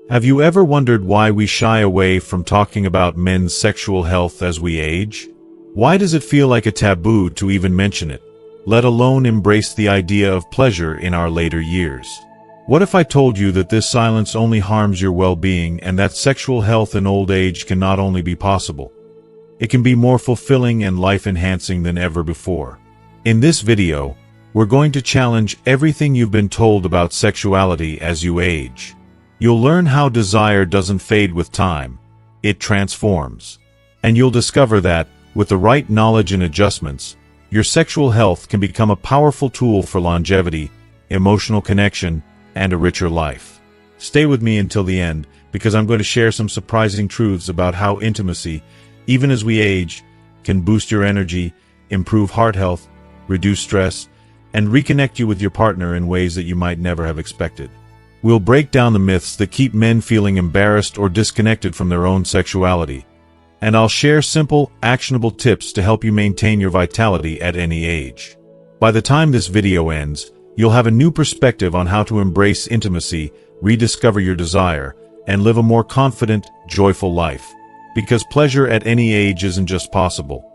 Have you ever wondered why we shy away from talking about men's sexual health as we age? Why does it feel like a taboo to even mention it, let alone embrace the idea of pleasure in our later years? What if I told you that this silence only harms your well-being and that sexual health in old age can not only be possible, it can be more fulfilling and life-enhancing than ever before? In this video, we're going to challenge everything you've been told about sexuality as you age. You'll learn how desire doesn't fade with time, it transforms. And you'll discover that, with the right knowledge and adjustments, your sexual health can become a powerful tool for longevity, emotional connection, and a richer life. Stay with me until the end, because I'm going to share some surprising truths about how intimacy, even as we age, can boost your energy, improve heart health, reduce stress, and reconnect you with your partner in ways that you might never have expected. We'll break down the myths that keep men feeling embarrassed or disconnected from their own sexuality. And I'll share simple, actionable tips to help you maintain your vitality at any age. By the time this video ends, you'll have a new perspective on how to embrace intimacy, rediscover your desire, and live a more confident, joyful life. Because pleasure at any age isn't just possible,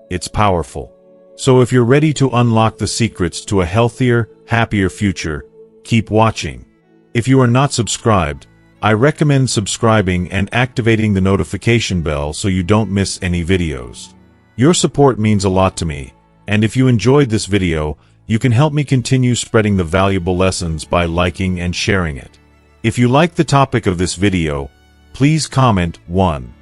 it's powerful. So if you're ready to unlock the secrets to a healthier, happier future, keep watching. If you are not subscribed, I recommend subscribing and activating the notification bell so you don't miss any videos. Your support means a lot to me, and if you enjoyed this video, you can help me continue spreading the valuable lessons by liking and sharing it. If you like the topic of this video, please comment 1.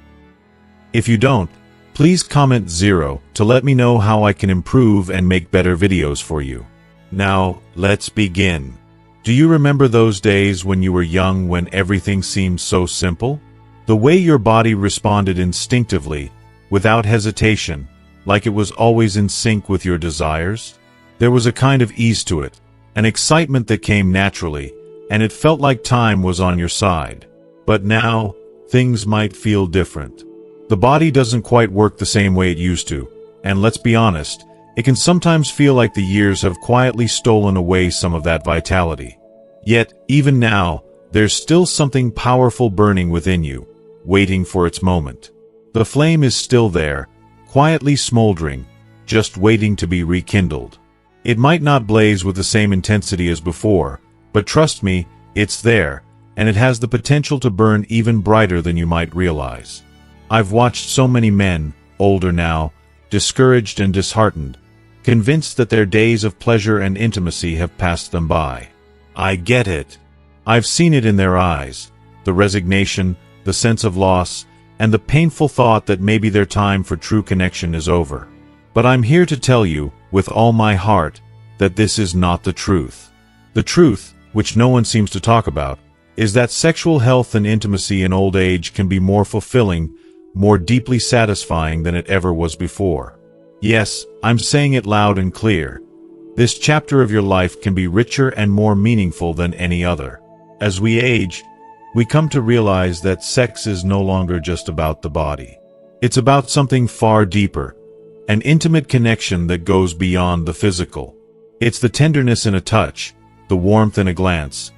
If you don't, please comment 0 to let me know how I can improve and make better videos for you. Now, let's begin. Do you remember those days when you were young, when everything seemed so simple? The way your body responded instinctively, without hesitation, like it was always in sync with your desires? There was a kind of ease to it, an excitement that came naturally, and it felt like time was on your side. But now, things might feel different. The body doesn't quite work the same way it used to, and let's be honest, it can sometimes feel like the years have quietly stolen away some of that vitality. Yet, even now, there's still something powerful burning within you, waiting for its moment. The flame is still there, quietly smoldering, just waiting to be rekindled. It might not blaze with the same intensity as before, but trust me, it's there, and it has the potential to burn even brighter than you might realize. I've watched so many men, older now, discouraged and disheartened, convinced that their days of pleasure and intimacy have passed them by. I get it. I've seen it in their eyes, the resignation, the sense of loss, and the painful thought that maybe their time for true connection is over. But I'm here to tell you, with all my heart, that this is not the truth. The truth, which no one seems to talk about, is that sexual health and intimacy in old age can be more fulfilling, more deeply satisfying than it ever was before. Yes, I'm saying it loud and clear. This chapter of your life can be richer and more meaningful than any other. As we age, we come to realize that sex is no longer just about the body. It's about something far deeper, an intimate connection that goes beyond the physical. It's the tenderness in a touch, the warmth in a glance,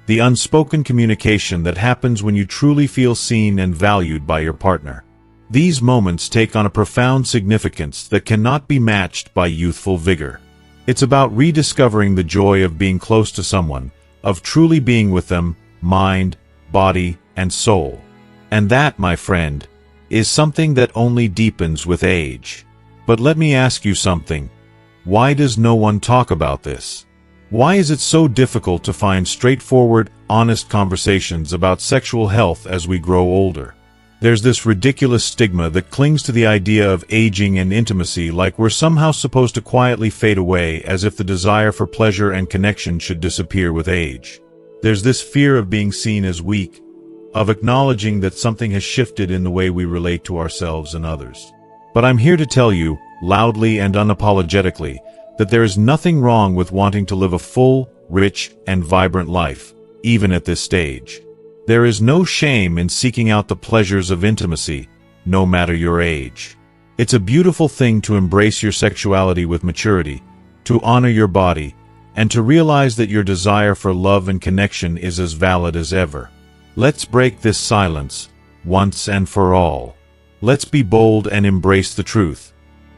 the unspoken communication that happens when you truly feel seen and valued by your partner. These moments take on a profound significance that cannot be matched by youthful vigor. It's about rediscovering the joy of being close to someone, of truly being with them, mind, body, and soul. And that, my friend, is something that only deepens with age. But let me ask you something. Why does no one talk about this? Why is it so difficult to find straightforward, honest conversations about sexual health as we grow older? There's this ridiculous stigma that clings to the idea of aging and intimacy like we're somehow supposed to quietly fade away, as if the desire for pleasure and connection should disappear with age. There's this fear of being seen as weak, of acknowledging that something has shifted in the way we relate to ourselves and others. But I'm here to tell you, loudly and unapologetically, that there is nothing wrong with wanting to live a full, rich, and vibrant life, even at this stage. There is no shame in seeking out the pleasures of intimacy, no matter your age. It's a beautiful thing to embrace your sexuality with maturity, to honor your body, and to realize that your desire for love and connection is as valid as ever. Let's break this silence, once and for all. Let's be bold and embrace the truth.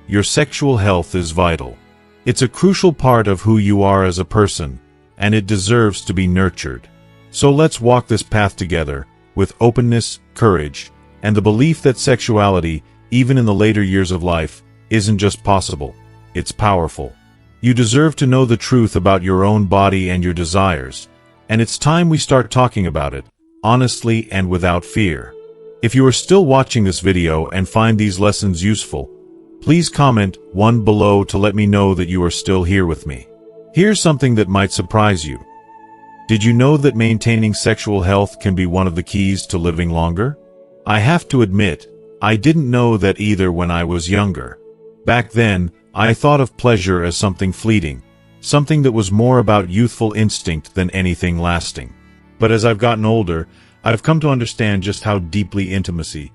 Your sexual health is vital. It's a crucial part of who you are as a person, and it deserves to be nurtured. So let's walk this path together, with openness, courage, and the belief that sexuality, even in the later years of life, isn't just possible, it's powerful. You deserve to know the truth about your own body and your desires, and it's time we start talking about it, honestly and without fear. If you are still watching this video and find these lessons useful, please comment 1 below to let me know that you are still here with me. Here's something that might surprise you. Did you know that maintaining sexual health can be one of the keys to living longer? I have to admit, I didn't know that either when I was younger. Back then, I thought of pleasure as something fleeting, something that was more about youthful instinct than anything lasting. But as I've gotten older, I've come to understand just how deeply intimacy,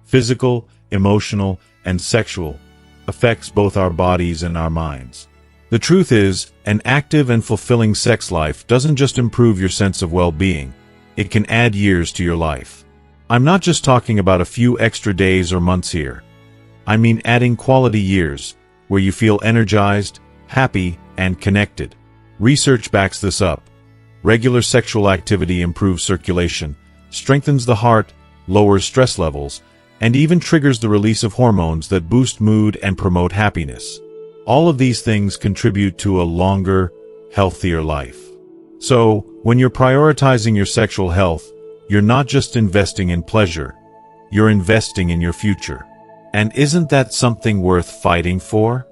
physical, emotional, and sexual, affects both our bodies and our minds. The truth is, an active and fulfilling sex life doesn't just improve your sense of well-being, it can add years to your life. I'm not just talking about a few extra days or months here. I mean adding quality years, where you feel energized, happy, and connected. Research backs this up. Regular sexual activity improves circulation, strengthens the heart, lowers stress levels, and even triggers the release of hormones that boost mood and promote happiness. All of these things contribute to a longer, healthier life. So, when you're prioritizing your sexual health, you're not just investing in pleasure, you're investing in your future. And isn't that something worth fighting for?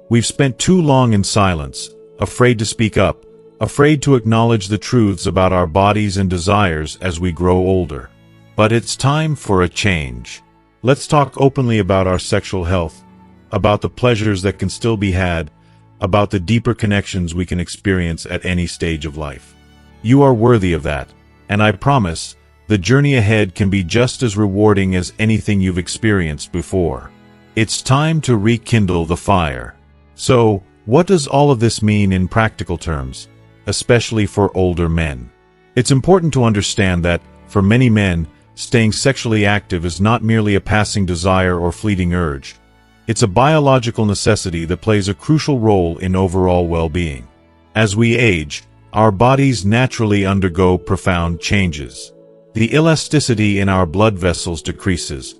We've spent too long in silence, afraid to speak up, afraid to acknowledge the truths about our bodies and desires as we grow older. But it's time for a change. Let's talk openly about our sexual health, about the pleasures that can still be had, about the deeper connections we can experience at any stage of life. You are worthy of that, and I promise, the journey ahead can be just as rewarding as anything you've experienced before. It's time to rekindle the fire. So, what does all of this mean in practical terms, especially for older men? It's important to understand that, for many men, staying sexually active is not merely a passing desire or fleeting urge. It's a biological necessity that plays a crucial role in overall well-being. As we age, our bodies naturally undergo profound changes. The elasticity in our blood vessels decreases,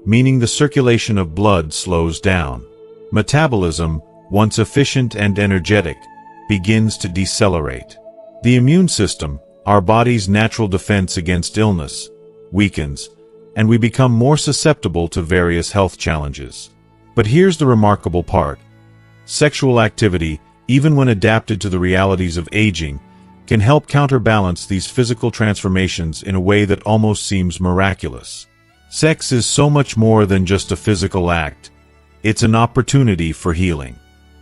meaning the circulation of blood slows down. Metabolism, once efficient and energetic, begins to decelerate. The immune system, our body's natural defense against illness, weakens, and we become more susceptible to various health challenges. But here's the remarkable part. Sexual activity, even when adapted to the realities of aging, can help counterbalance these physical transformations in a way that almost seems miraculous. Sex is so much more than just a physical act. It's an opportunity for healing.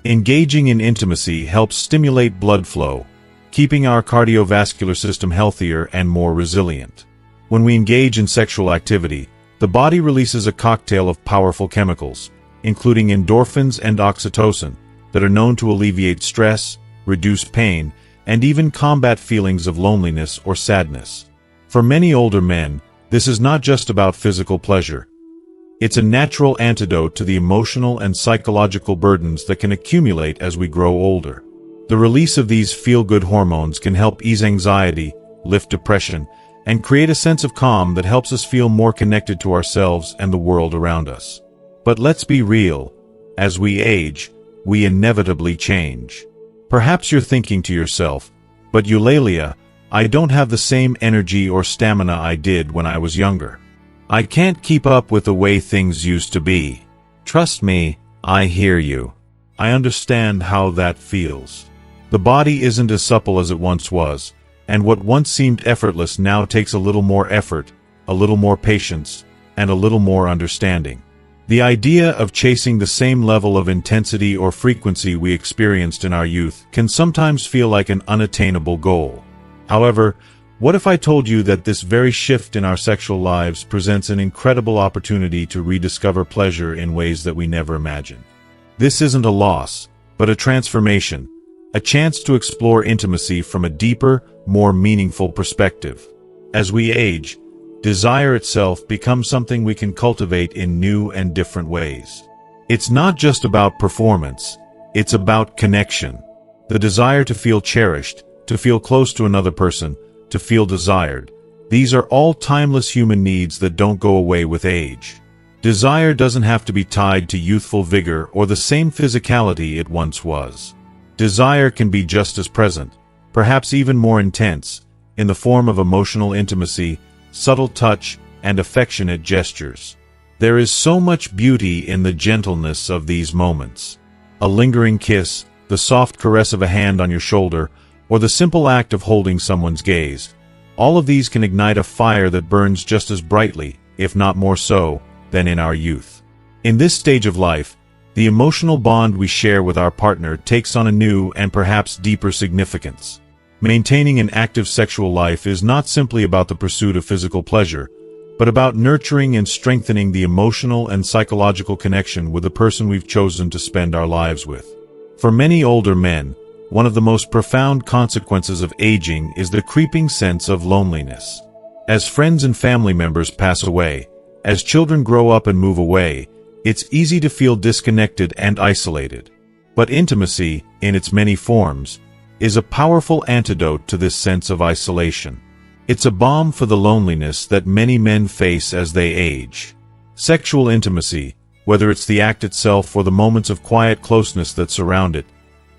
Engaging in intimacy helps stimulate blood flow, keeping our cardiovascular system healthier and more resilient. When we engage in sexual activity, the body releases a cocktail of powerful chemicals, including endorphins and oxytocin, that are known to alleviate stress, reduce pain, and even combat feelings of loneliness or sadness. For many older men, this is not just about physical pleasure. It's a natural antidote to the emotional and psychological burdens that can accumulate as we grow older. The release of these feel-good hormones can help ease anxiety, lift depression, and create a sense of calm that helps us feel more connected to ourselves and the world around us. But let's be real. As we age, we inevitably change. Perhaps you're thinking to yourself, but Eulalia, I don't have the same energy or stamina I did when I was younger. I can't keep up with the way things used to be. Trust me, I hear you. I understand how that feels. The body isn't as supple as it once was, and what once seemed effortless now takes a little more effort, a little more patience, and a little more understanding. The idea of chasing the same level of intensity or frequency we experienced in our youth can sometimes feel like an unattainable goal. However, what if I told you that this very shift in our sexual lives presents an incredible opportunity to rediscover pleasure in ways that we never imagined? This isn't a loss, but a transformation, a chance to explore intimacy from a deeper, more meaningful perspective. As we age, desire itself becomes something we can cultivate in new and different ways. It's not just about performance, it's about connection. The desire to feel cherished, to feel close to another person, to feel desired. These are all timeless human needs that don't go away with age. Desire doesn't have to be tied to youthful vigor or the same physicality it once was. Desire can be just as present, perhaps even more intense, in the form of emotional intimacy, subtle touch, and affectionate gestures. There is so much beauty in the gentleness of these moments. A lingering kiss, the soft caress of a hand on your shoulder, or the simple act of holding someone's gaze. All of these can ignite a fire that burns just as brightly, if not more so, than in our youth. In this stage of life, the emotional bond we share with our partner takes on a new and perhaps deeper significance. Maintaining an active sexual life is not simply about the pursuit of physical pleasure, but about nurturing and strengthening the emotional and psychological connection with the person we've chosen to spend our lives with. For many older men, one of the most profound consequences of aging is the creeping sense of loneliness. As friends and family members pass away, as children grow up and move away, it's easy to feel disconnected and isolated. But intimacy, in its many forms, is a powerful antidote to this sense of isolation. It's a balm for the loneliness that many men face as they age. Sexual intimacy, whether it's the act itself or the moments of quiet closeness that surround it,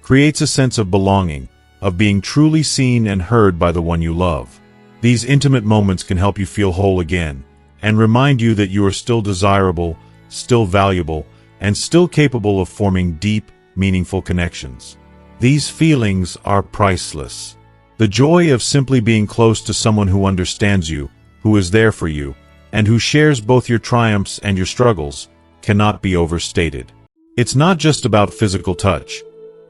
creates a sense of belonging, of being truly seen and heard by the one you love. These intimate moments can help you feel whole again, and remind you that you are still desirable, still valuable, and still capable of forming deep, meaningful connections. These feelings are priceless. The joy of simply being close to someone who understands you, who is there for you, and who shares both your triumphs and your struggles, cannot be overstated. It's not just about physical touch.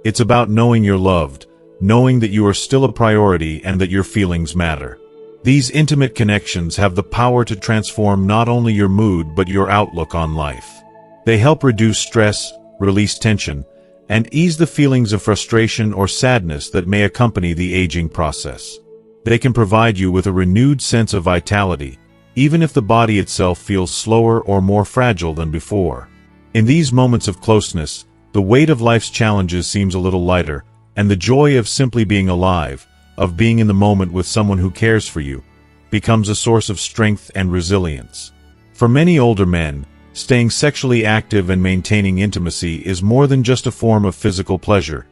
It's about knowing you're loved, knowing that you are still a priority and that your feelings matter. These intimate connections have the power to transform not only your mood but your outlook on life. They help reduce stress, release tension, and ease the feelings of frustration or sadness that may accompany the aging process. They can provide you with a renewed sense of vitality, even if the body itself feels slower or more fragile than before. In these moments of closeness, the weight of life's challenges seems a little lighter, and the joy of simply being alive, of being in the moment with someone who cares for you, becomes a source of strength and resilience. For many older men, staying sexually active and maintaining intimacy is more than just a form of physical pleasure.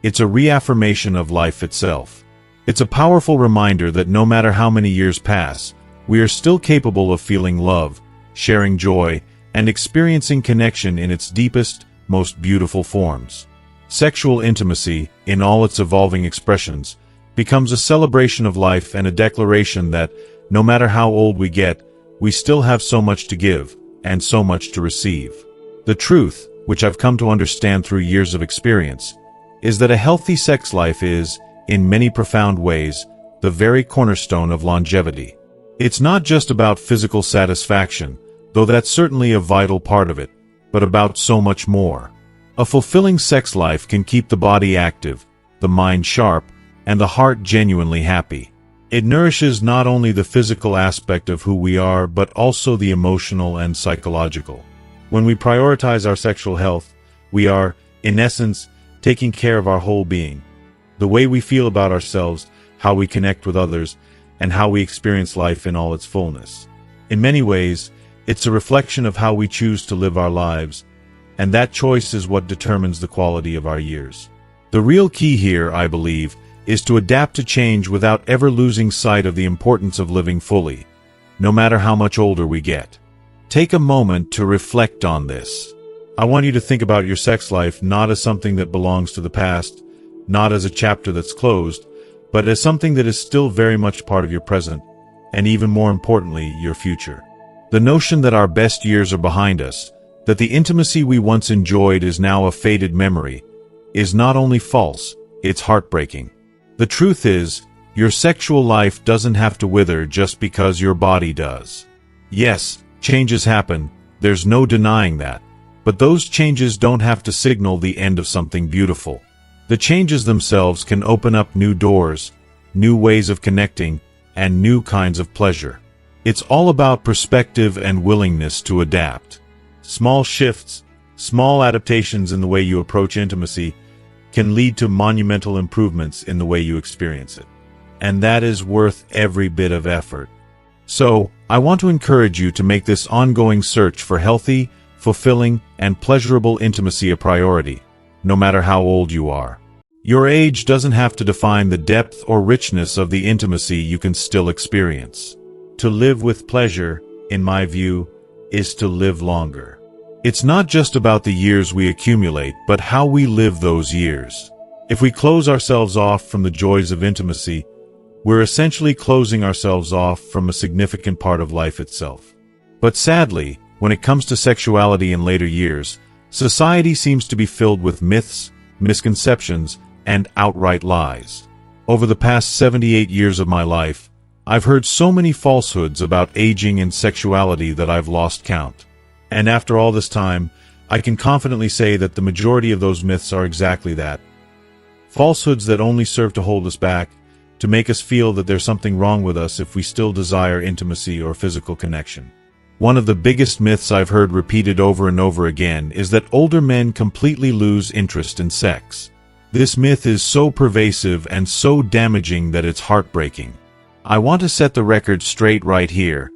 It's a reaffirmation of life itself. It's a powerful reminder that no matter how many years pass, we are still capable of feeling love, sharing joy, and experiencing connection in its deepest, most beautiful forms. Sexual intimacy, in all its evolving expressions, becomes a celebration of life and a declaration that, no matter how old we get, we still have so much to give, and so much to receive. The truth, which I've come to understand through years of experience, is that a healthy sex life is, in many profound ways, the very cornerstone of longevity. It's not just about physical satisfaction, though that's certainly a vital part of it, but about so much more. A fulfilling sex life can keep the body active, the mind sharp, and the heart genuinely happy. It nourishes not only the physical aspect of who we are, but also the emotional and psychological. When we prioritize our sexual health, we are, in essence, taking care of our whole being. The way we feel about ourselves, how we connect with others, and how we experience life in all its fullness. In many ways, it's a reflection of how we choose to live our lives, and that choice is what determines the quality of our years. The real key here, I believe, is to adapt to change without ever losing sight of the importance of living fully, no matter how much older we get. Take a moment to reflect on this. I want you to think about your sex life not as something that belongs to the past, not as a chapter that's closed, but as something that is still very much part of your present, and even more importantly, your future. The notion that our best years are behind us, that the intimacy we once enjoyed is now a faded memory, is not only false, it's heartbreaking. The truth is, your sexual life doesn't have to wither just because your body does. Yes, changes happen, there's no denying that, but those changes don't have to signal the end of something beautiful. The changes themselves can open up new doors, new ways of connecting, and new kinds of pleasure. It's all about perspective and willingness to adapt. Small shifts, small adaptations in the way you approach intimacy can lead to monumental improvements in the way you experience it. And that is worth every bit of effort. So, I want to encourage you to make this ongoing search for healthy, fulfilling, and pleasurable intimacy a priority, no matter how old you are. Your age doesn't have to define the depth or richness of the intimacy you can still experience. To live with pleasure, in my view, is to live longer. It's not just about the years we accumulate, but how we live those years. If we close ourselves off from the joys of intimacy, we're essentially closing ourselves off from a significant part of life itself. But sadly, when it comes to sexuality in later years, society seems to be filled with myths, misconceptions, and outright lies. Over the past 78 years of my life, I've heard so many falsehoods about aging and sexuality that I've lost count. And after all this time, I can confidently say that the majority of those myths are exactly that. Falsehoods that only serve to hold us back, to make us feel that there's something wrong with us if we still desire intimacy or physical connection. One of the biggest myths I've heard repeated over and over again is that older men completely lose interest in sex. This myth is so pervasive and so damaging that it's heartbreaking. I want to set the record straight right here.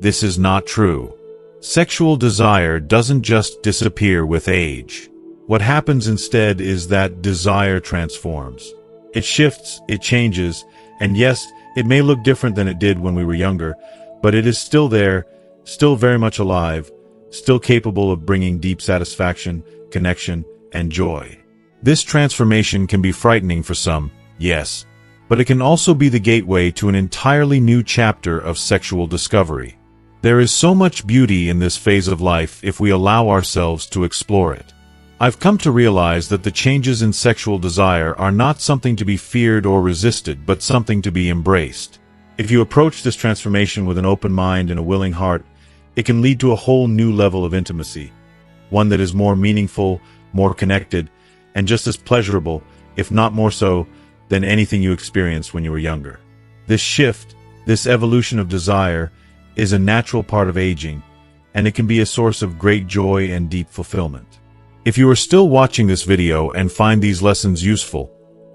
This is not true. Sexual desire doesn't just disappear with age. What happens instead is that desire transforms. It shifts, it changes, and yes, it may look different than it did when we were younger, but it is still there, still very much alive, still capable of bringing deep satisfaction, connection, and joy. This transformation can be frightening for some, yes, but it can also be the gateway to an entirely new chapter of sexual discovery. There is so much beauty in this phase of life if we allow ourselves to explore it. I've come to realize that the changes in sexual desire are not something to be feared or resisted, but something to be embraced. If you approach this transformation with an open mind and a willing heart, it can lead to a whole new level of intimacy, one that is more meaningful, more connected, and just as pleasurable, if not more so, than anything you experienced when you were younger. This shift, this evolution of desire, is a natural part of aging, and it can be a source of great joy and deep fulfillment. If you are still watching this video and find these lessons useful,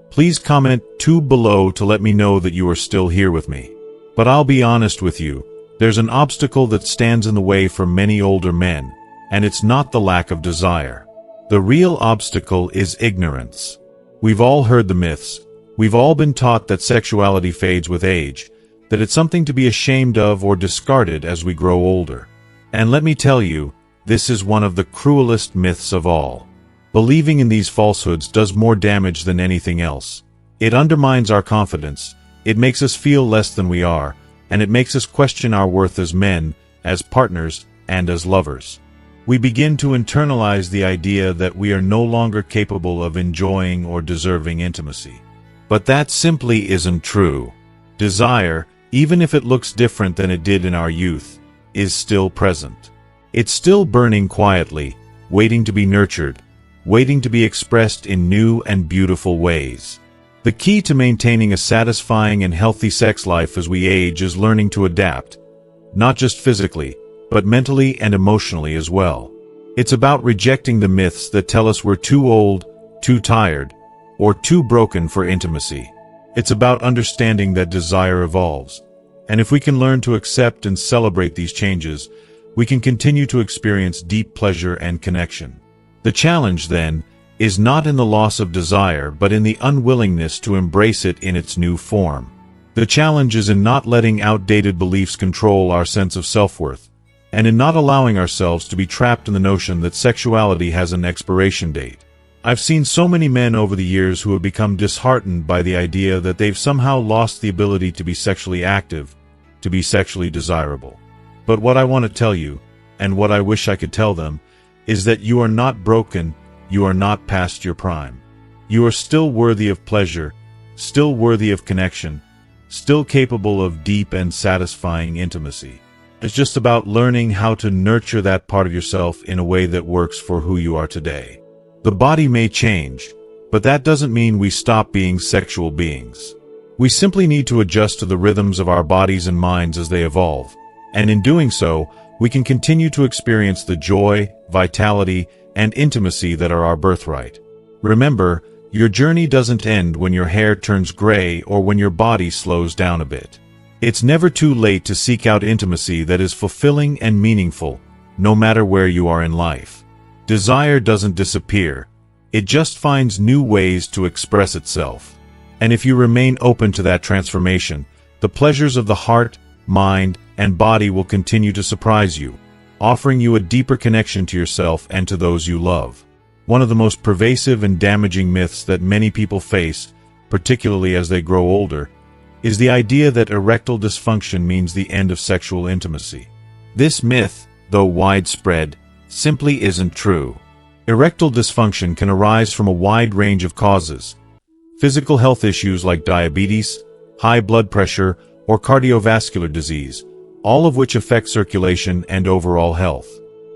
please comment 2 below to let me know that you are still here with me. But I'll be honest with you, there's an obstacle that stands in the way for many older men, and it's not the lack of desire. The real obstacle is ignorance. We've all heard the myths. We've all been taught that sexuality fades with age, that it's something to be ashamed of or discarded as we grow older. And let me tell you, this is one of the cruelest myths of all. Believing in these falsehoods does more damage than anything else. It undermines our confidence, it makes us feel less than we are, and it makes us question our worth as men, as partners, and as lovers. We begin to internalize the idea that we are no longer capable of enjoying or deserving intimacy. But that simply isn't true. Desire, even if it looks different than it did in our youth, is still present. It's still burning quietly, waiting to be nurtured, waiting to be expressed in new and beautiful ways. The key to maintaining a satisfying and healthy sex life as we age is learning to adapt, not just physically, but mentally and emotionally as well. It's about rejecting the myths that tell us we're too old, too tired, or too broken for intimacy. It's about understanding that desire evolves, and if we can learn to accept and celebrate these changes, we can continue to experience deep pleasure and connection. The challenge, then, is not in the loss of desire but in the unwillingness to embrace it in its new form. The challenge is in not letting outdated beliefs control our sense of self-worth, and in not allowing ourselves to be trapped in the notion that sexuality has an expiration date. I've seen so many men over the years who have become disheartened by the idea that they've somehow lost the ability to be sexually active, to be sexually desirable. But what I want to tell you, and what I wish I could tell them, is that you are not broken, you are not past your prime. You are still worthy of pleasure, still worthy of connection, still capable of deep and satisfying intimacy. It's just about learning how to nurture that part of yourself in a way that works for who you are today. The body may change, but that doesn't mean we stop being sexual beings. We simply need to adjust to the rhythms of our bodies and minds as they evolve, and in doing so, we can continue to experience the joy, vitality, and intimacy that are our birthright. Remember, your journey doesn't end when your hair turns gray or when your body slows down a bit. It's never too late to seek out intimacy that is fulfilling and meaningful, no matter where you are in life. Desire doesn't disappear. It just finds new ways to express itself. And if you remain open to that transformation, the pleasures of the heart, mind, and body will continue to surprise you, offering you a deeper connection to yourself and to those you love. One of the most pervasive and damaging myths that many people face, particularly as they grow older, is the idea that erectile dysfunction means the end of sexual intimacy. This myth, though widespread, simply isn't true. Erectile dysfunction can arise from a wide range of causes. Physical health issues like diabetes, high blood pressure, or cardiovascular disease, all of which affect circulation and overall health.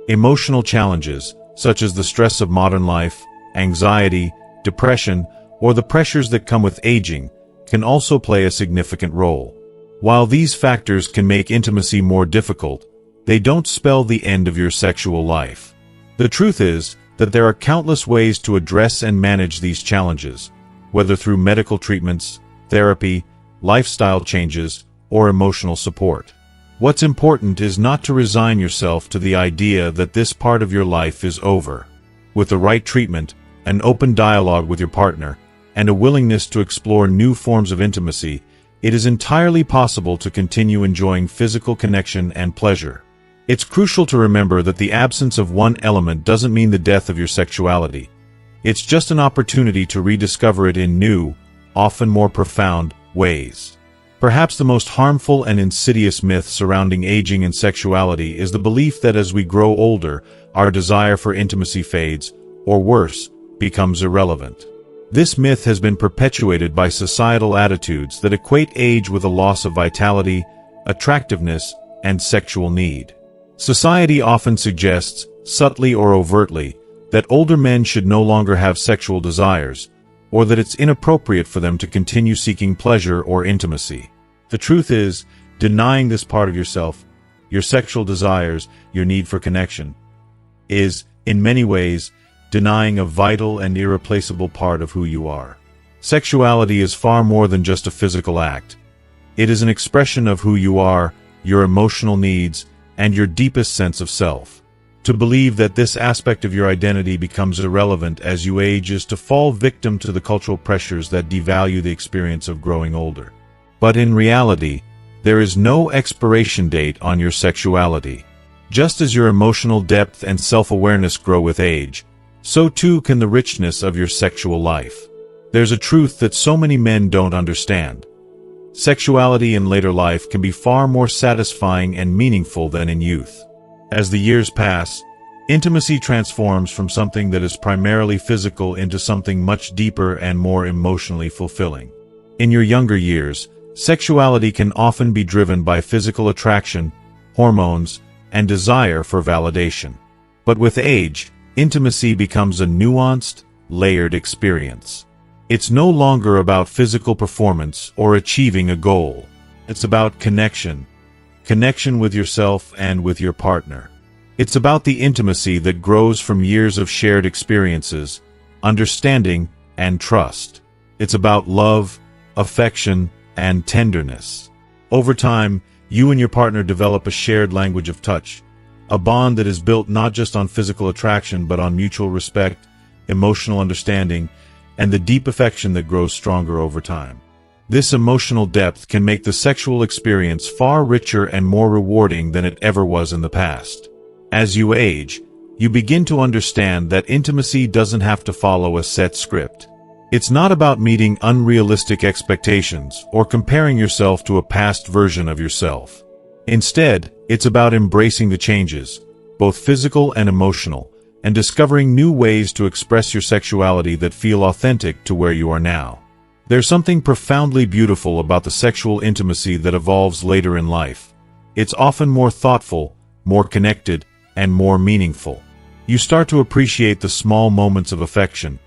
Emotional challenges, such as the stress of modern life, anxiety, depression, or the pressures that come with aging, can also play a significant role. While these factors can make intimacy more difficult, they don't spell the end of your sexual life. The truth is that there are countless ways to address and manage these challenges, whether through medical treatments, therapy, lifestyle changes, or emotional support. What's important is not to resign yourself to the idea that this part of your life is over. With the right treatment, an open dialogue with your partner, and a willingness to explore new forms of intimacy, it is entirely possible to continue enjoying physical connection and pleasure. It's crucial to remember that the absence of one element doesn't mean the death of your sexuality. It's just an opportunity to rediscover it in new, often more profound, ways. Perhaps the most harmful and insidious myth surrounding aging and sexuality is the belief that as we grow older, our desire for intimacy fades, or worse, becomes irrelevant. This myth has been perpetuated by societal attitudes that equate age with a loss of vitality, attractiveness, and sexual need. Society often suggests, subtly or overtly, that older men should no longer have sexual desires, or that it's inappropriate for them to continue seeking pleasure or intimacy. The truth is, denying this part of yourself, your sexual desires, your need for connection, is, in many ways, denying a vital and irreplaceable part of who you are. Sexuality is far more than just a physical act. It is an expression of who you are, your emotional needs, and your deepest sense of self. To believe that this aspect of your identity becomes irrelevant as you age is to fall victim to the cultural pressures that devalue the experience of growing older. But in reality, there is no expiration date on your sexuality. Just as your emotional depth and self-awareness grow with age, so too can the richness of your sexual life. There's a truth that so many men don't understand. Sexuality in later life can be far more satisfying and meaningful than in youth. As the years pass, intimacy transforms from something that is primarily physical into something much deeper and more emotionally fulfilling. In your younger years, sexuality can often be driven by physical attraction, hormones, and desire for validation. But with age, intimacy becomes a nuanced, layered experience. It's no longer about physical performance or achieving a goal. It's about connection with yourself and with your partner. It's about the intimacy that grows from years of shared experiences, understanding, and trust. It's about love, affection, and tenderness. Over time, you and your partner develop a shared language of touch, a bond that is built not just on physical attraction but on mutual respect, emotional understanding, and the deep affection that grows stronger over time. This emotional depth can make the sexual experience far richer and more rewarding than it ever was in the past. As you age, you begin to understand that intimacy doesn't have to follow a set script. It's not about meeting unrealistic expectations or comparing yourself to a past version of yourself. Instead, it's about embracing the changes, both physical and emotional, and discovering new ways to express your sexuality that feel authentic to where you are now. There's something profoundly beautiful about the sexual intimacy that evolves later in life. It's often more thoughtful, more connected, and more meaningful. You start to appreciate the small moments of affection,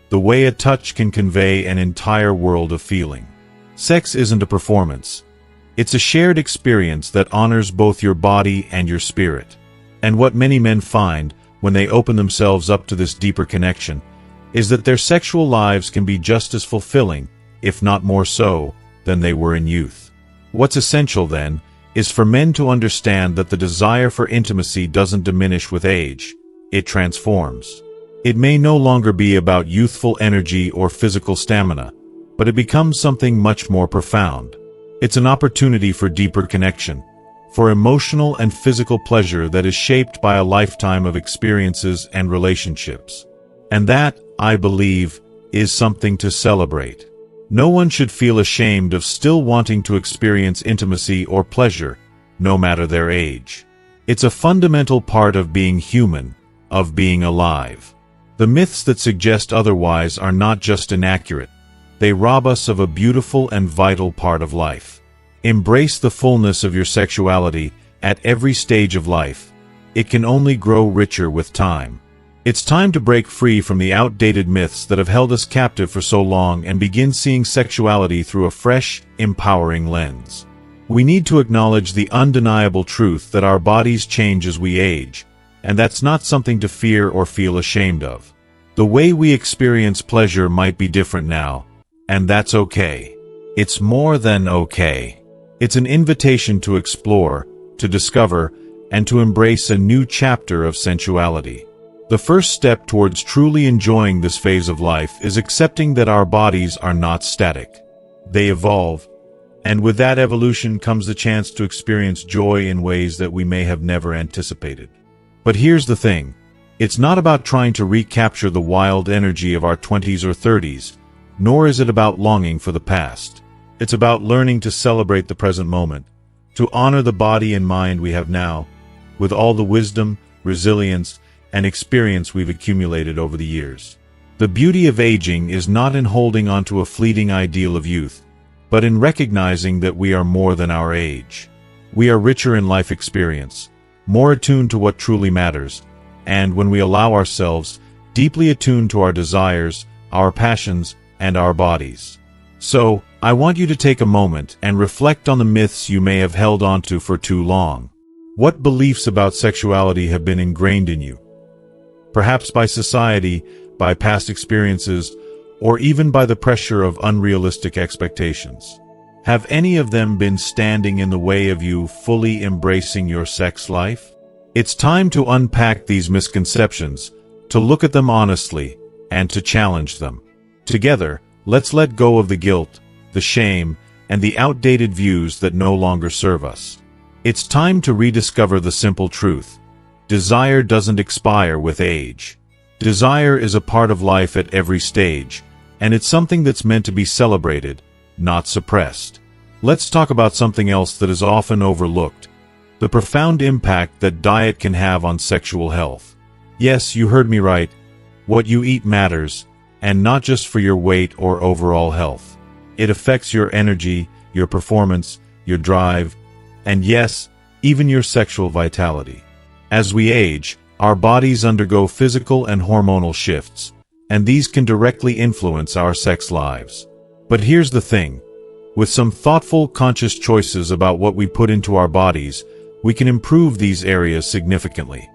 the way a touch can convey an entire world of feeling. Sex isn't a performance. It's a shared experience that honors both your body and your spirit. And what many men find, when they open themselves up to this deeper connection, is that their sexual lives can be just as fulfilling, if not more so, than they were in youth. What's essential, then, is for men to understand that the desire for intimacy doesn't diminish with age, it transforms. It may no longer be about youthful energy or physical stamina, but it becomes something much more profound. It's an opportunity for deeper connection, for emotional and physical pleasure that is shaped by a lifetime of experiences and relationships. And that, I believe, is something to celebrate. No one should feel ashamed of still wanting to experience intimacy or pleasure, no matter their age. It's a fundamental part of being human, of being alive. The myths that suggest otherwise are not just inaccurate, they rob us of a beautiful and vital part of life. Embrace the fullness of your sexuality at every stage of life. It can only grow richer with time. It's time to break free from the outdated myths that have held us captive for so long and begin seeing sexuality through a fresh, empowering lens. We need to acknowledge the undeniable truth that our bodies change as we age, and that's not something to fear or feel ashamed of. The way we experience pleasure might be different now, and that's okay. It's more than okay. It's an invitation to explore, to discover, and to embrace a new chapter of sensuality. The first step towards truly enjoying this phase of life is accepting that our bodies are not static. They evolve, and with that evolution comes the chance to experience joy in ways that we may have never anticipated. But here's the thing. It's not about trying to recapture the wild energy of our 20s or 30s, nor is it about longing for the past. It's about learning to celebrate the present moment, to honor the body and mind we have now, with all the wisdom, resilience, and experience we've accumulated over the years. The beauty of aging is not in holding on to a fleeting ideal of youth, but in recognizing that we are more than our age. We are richer in life experience, more attuned to what truly matters, and when we allow ourselves, deeply attuned to our desires, our passions, and our bodies. So, I want you to take a moment and reflect on the myths you may have held onto for too long. What beliefs about sexuality have been ingrained in you? Perhaps by society, by past experiences, or even by the pressure of unrealistic expectations. Have any of them been standing in the way of you fully embracing your sex life? It's time to unpack these misconceptions, to look at them honestly, and to challenge them. Together, let's let go of the guilt, the shame, and the outdated views that no longer serve us. It's time to rediscover the simple truth. Desire doesn't expire with age. Desire is a part of life at every stage, and it's something that's meant to be celebrated, not suppressed. Let's talk about something else that is often overlooked: the profound impact that diet can have on sexual health. Yes, you heard me right. What you eat matters, and not just for your weight or overall health. It affects your energy, your performance, your drive, and yes, even your sexual vitality. As we age, our bodies undergo physical and hormonal shifts, and these can directly influence our sex lives. But here's the thing. With some thoughtful, conscious choices about what we put into our bodies, we can improve these areas significantly.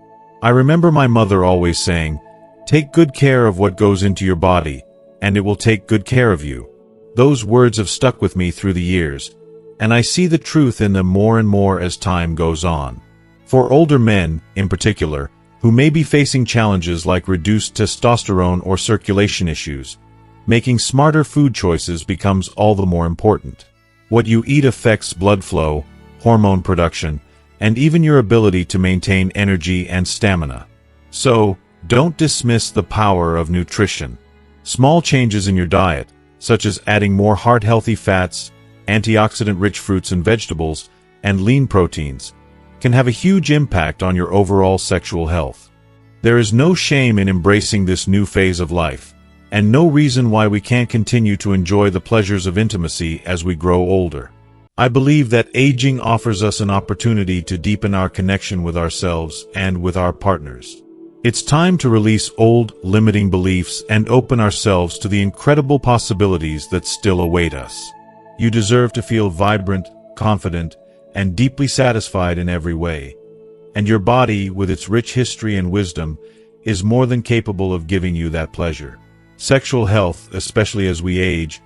I remember my mother always saying, "Take good care of what goes into your body, and it will take good care of you." Those words have stuck with me through the years, and I see the truth in them more and more as time goes on. For older men, in particular, who may be facing challenges like reduced testosterone or circulation issues, making smarter food choices becomes all the more important. What you eat affects blood flow, hormone production, and even your ability to maintain energy and stamina. So, don't dismiss the power of nutrition. Small changes in your diet, such as adding more heart-healthy fats, antioxidant-rich fruits and vegetables, and lean proteins, can have a huge impact on your overall sexual health. There is no shame in embracing this new phase of life, and no reason why we can't continue to enjoy the pleasures of intimacy as we grow older. I believe that aging offers us an opportunity to deepen our connection with ourselves and with our partners. It's time to release old, limiting beliefs and open ourselves to the incredible possibilities that still await us. You deserve to feel vibrant, confident, and deeply satisfied in every way. And your body, with its rich history and wisdom, is more than capable of giving you that pleasure. Sexual health, especially as we age,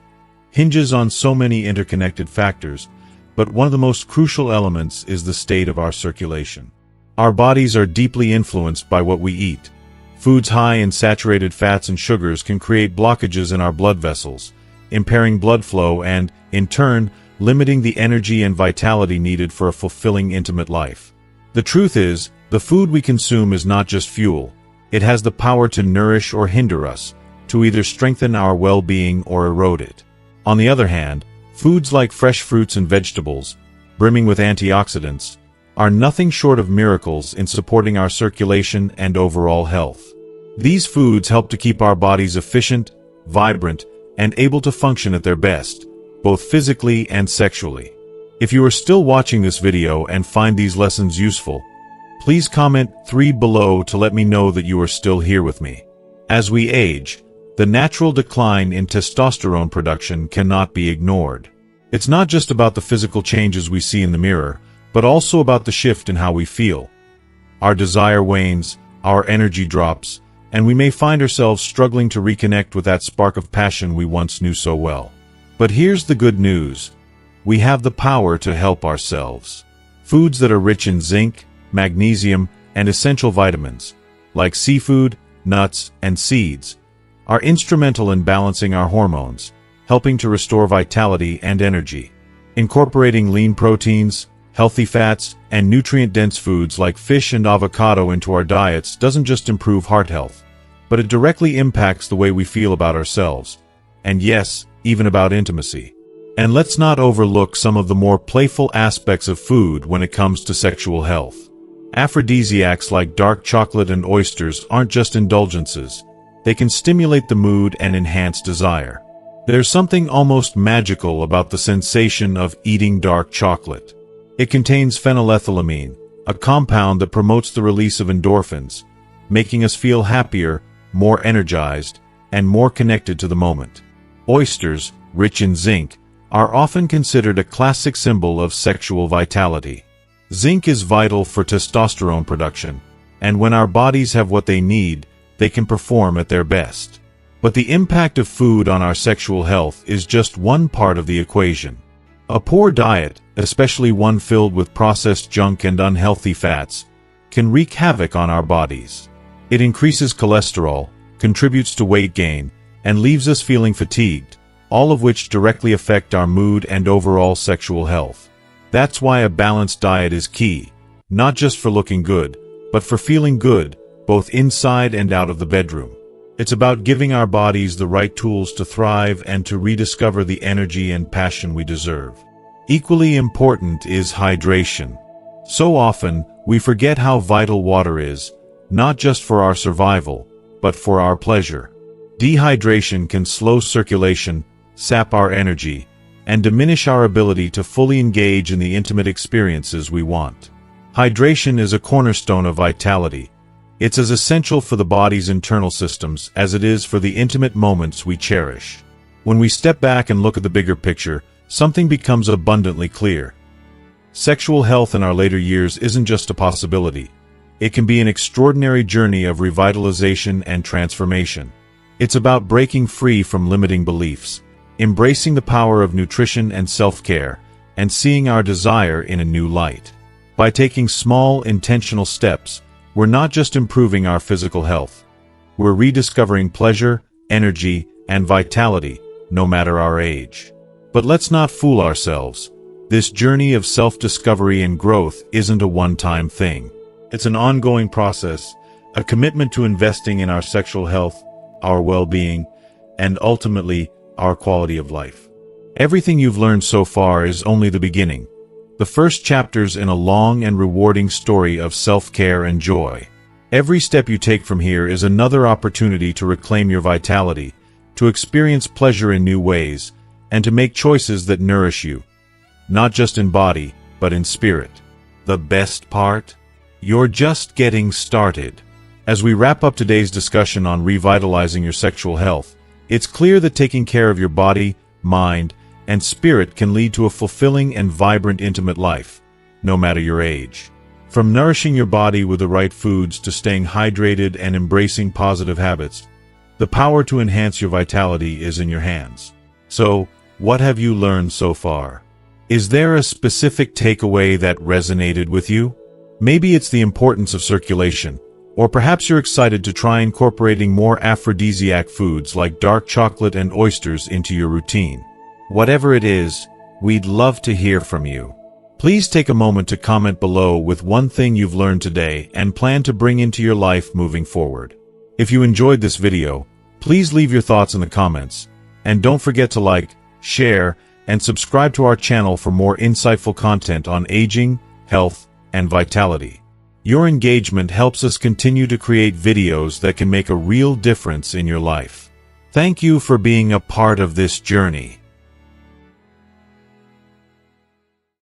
hinges on so many interconnected factors, but one of the most crucial elements is the state of our circulation. Our bodies are deeply influenced by what we eat. Foods high in saturated fats and sugars can create blockages in our blood vessels, impairing blood flow and, in turn, limiting the energy and vitality needed for a fulfilling intimate life. The truth is, the food we consume is not just fuel. It has the power to nourish or hinder us, to either strengthen our well-being or erode it. On the other hand, foods like fresh fruits and vegetables, brimming with antioxidants, are nothing short of miracles in supporting our circulation and overall health. These foods help to keep our bodies efficient, vibrant, and able to function at their best, both physically and sexually. If you are still watching this video and find these lessons useful, please comment 3 below to let me know that you are still here with me. As we age, the natural decline in testosterone production cannot be ignored. It's not just about the physical changes we see in the mirror, but also about the shift in how we feel. Our desire wanes, our energy drops, and we may find ourselves struggling to reconnect with that spark of passion we once knew so well. But here's the good news. We have the power to help ourselves. Foods that are rich in zinc, magnesium, and essential vitamins, like seafood, nuts, and seeds, are instrumental in balancing our hormones, helping to restore vitality and energy. Incorporating lean proteins, healthy fats, and nutrient-dense foods like fish and avocado into our diets doesn't just improve heart health, but it directly impacts the way we feel about ourselves, and yes, even about intimacy. And let's not overlook some of the more playful aspects of food when it comes to sexual health. Aphrodisiacs like dark chocolate and oysters aren't just indulgences. They can stimulate the mood and enhance desire. There's something almost magical about the sensation of eating dark chocolate. It contains phenylethylamine, a compound that promotes the release of endorphins, making us feel happier, more energized, and more connected to the moment. Oysters, rich in zinc, are often considered a classic symbol of sexual vitality. Zinc is vital for testosterone production, and when our bodies have what they need, they can perform at their best. But the impact of food on our sexual health is just one part of the equation. A poor diet, especially one filled with processed junk and unhealthy fats, can wreak havoc on our bodies. It increases cholesterol, contributes to weight gain, and leaves us feeling fatigued, all of which directly affect our mood and overall sexual health. That's why a balanced diet is key, not just for looking good, but for feeling good, both inside and out of the bedroom. It's about giving our bodies the right tools to thrive and to rediscover the energy and passion we deserve. Equally important is hydration. So often, we forget how vital water is, not just for our survival, but for our pleasure. Dehydration can slow circulation, sap our energy, and diminish our ability to fully engage in the intimate experiences we want. Hydration is a cornerstone of vitality. It's as essential for the body's internal systems as it is for the intimate moments we cherish. When we step back and look at the bigger picture, something becomes abundantly clear. Sexual health in our later years isn't just a possibility. It can be an extraordinary journey of revitalization and transformation. It's about breaking free from limiting beliefs, embracing the power of nutrition and self-care, and seeing our desire in a new light. By taking small, intentional steps, we're not just improving our physical health. We're rediscovering pleasure, energy, and vitality, no matter our age. But let's not fool ourselves. This journey of self-discovery and growth isn't a one-time thing. It's an ongoing process, a commitment to investing in our sexual health, our well-being, and ultimately, our quality of life. Everything you've learned so far is only the beginning. The first chapters in a long and rewarding story of self-care and joy. Every step you take from here is another opportunity to reclaim your vitality, to experience pleasure in new ways, and to make choices that nourish you, not just in body, but in spirit. The best part? You're just getting started. As we wrap up today's discussion on revitalizing your sexual health, it's clear that taking care of your body, mind, and spirit can lead to a fulfilling and vibrant intimate life, no matter your age. From nourishing your body with the right foods to staying hydrated and embracing positive habits, the power to enhance your vitality is in your hands. So, what have you learned so far? Is there a specific takeaway that resonated with you? Maybe it's the importance of circulation, or perhaps you're excited to try incorporating more aphrodisiac foods like dark chocolate and oysters into your routine. Whatever it is, we'd love to hear from you. Please take a moment to comment below with one thing you've learned today and plan to bring into your life moving forward. If you enjoyed this video, please leave your thoughts in the comments, and don't forget to like, share, and subscribe to our channel for more insightful content on aging, health, and vitality. Your engagement helps us continue to create videos that can make a real difference in your life. Thank you for being a part of this journey.